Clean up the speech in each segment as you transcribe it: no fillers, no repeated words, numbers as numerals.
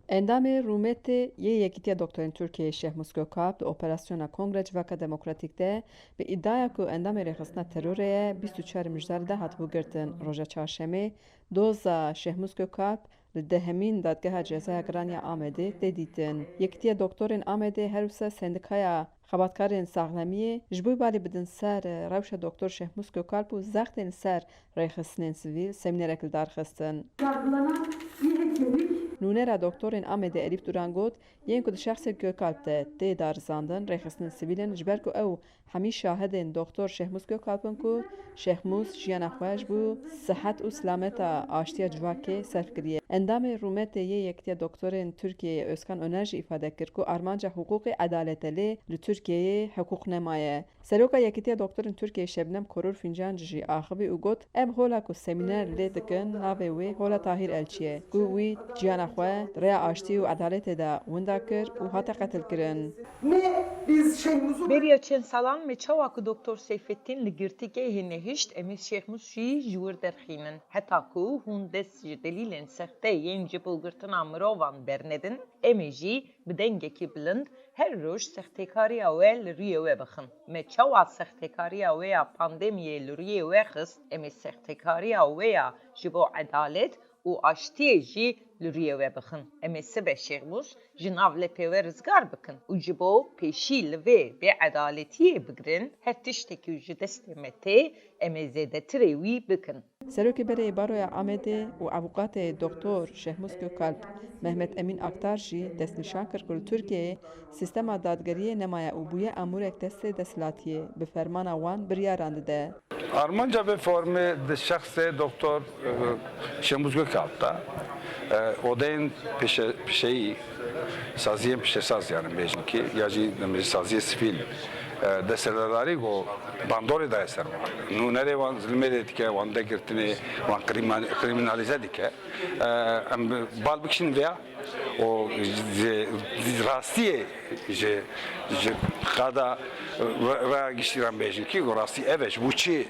Endamê Rûmetê yê Yekîtiya Doktorên Tirkiyeyê Şeh Musko Kalp li operasyona Kongre Civaka Demokratîk de bi îdaya ku endamê rêxistina terorê ye 24 mijdar de hatibû girtin. Roja çarşemê doza Şeh Musko Kalp li dehemîn Dadgeha Cezaya Giraniya Amedê tê dîtin. Yekîtiya Doktorên Amedê her wisa sendikaya xebatkarên saxlemiyê ji bo balê bidin ser rewşa Doktor Şeh Musko Kalp û zextên li ser rêxistinên sivîl semînerek li dar xistin. Nûnera doktorên Amedê Elîf Duran got yên ku di şexsê Gökalp de tê darizandin rêxistinên sivîlên ji ber ku ew hemî şahidên Doktor Şehmuz Gökalpin ku Şehmuz jiyana xwe ji bo sihet û silameta aştiya civakê serf kiriye. Endamê Rûmetê yê Yekîtiya Doktorên Tirkiyeyê Özkan Öner jî îfade kir ku armanca hukûqê edaletê li Tirkiyeyê hukûqnema ye. Seroka Yekîtiya Doktorên Tirkiyeyê Şebnem Korur Fincan jî axivî û got ev hola ku semîner lê dikin navê wê hola Tahîr Elçî ye ku wî ciyana xwe rêya aştî û edaletê de winda kir û hate qetilkirin. Beriya çend salan me çawa ku Doktor Seyfettin li girtîgehê nehişt em ê Şehmuz jî ji wir derxînin. Heta ku hûn dest ji delîlên sexte yên ji bilgirtina mirovan bernedin, em ê jî bi dengekî bilind her roj sextekariya we li rûyê we bixin. Me çawa sextekariya we ya pandemiyê li rûyê we xist, em ê sextekariya we ya ji bo edalet û aştiyê jî li rûyê we bixin. Em ê sibe Şehmuz ji nav lepê we rizgar bikin û ji bo pêşî li vê bêedaletiyê bigirin, her tiştekî ji destê me tê, em ê zêdetirê wî bikin. Serokê Berê Baroya Amedê û avukatê Doktor Şehmuz Gökalp Mehmet Emin Aktar jî destnîşan kir ku li Tirkiyeyê sîstema dadgeriyê nemaye û bûye amûrek destê desthilatiyê bi fermana wan biryaran dide. Armanca ve forme de şahse Doktor Şemuz Gökalp'ta odeyn peşeyi saziyen peşesaz yani mecniki yacı saziye sivil deselerari go bandori da eser var. Nunere wan zulme dike wan da girtine wan kriminalize dike am balbikşin veya o rastiye je kada ve giştiran mecniki go rasti evet bu çi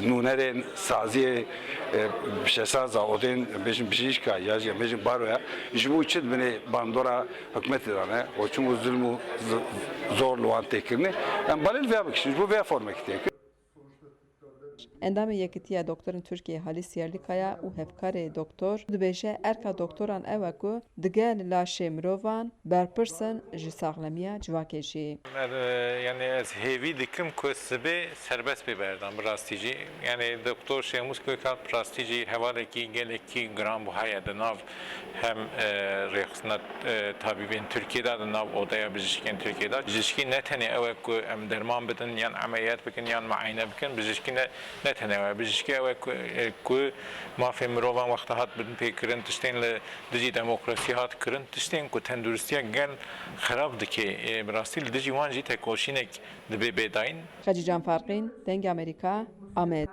nuneren saziye peşesaza oden bejin bişişka ya bejin baroya jibu çid beni bandora hükümet edane o çünkü zulmü zorlu antekirni yani balil veya bakışın bu veya formak ihtiyacı. Endamê Yekîtiya Doktorên Tirkiyeyê Halis Yerlikaya û hevkarê doktor dibêje erka doktoran ew e ku dige li laşê mirovan berpirsin ji saxlemiya civakê jî. Yani ez hêvî dikim ku sibê serbest bê berdan bi rastî jî. Yani Doktor Şehmuz Gökalp rastî jî hevalekî gelekî giran bû heye di nav hem rêxistina tabîbên Tirkiyeyê di nav odaya bijîşkên Tirkiyeyê bijîşkî ne tenê ew e ku em derman bidin yan emeliyat bikin yan muayene bikin bijîşkî ne tenê bijîşkî ew e ku mafê mirovan wexta hat bidin pêkirin tiştên li dijî demokrasî hat kirin tiştên ku tenduristiya gel xerab dike bi rastî li dijî wan jî tekoşînek dibe bêdayîn. Xecî Canfarqîn, Dengê Amerîka, Amed.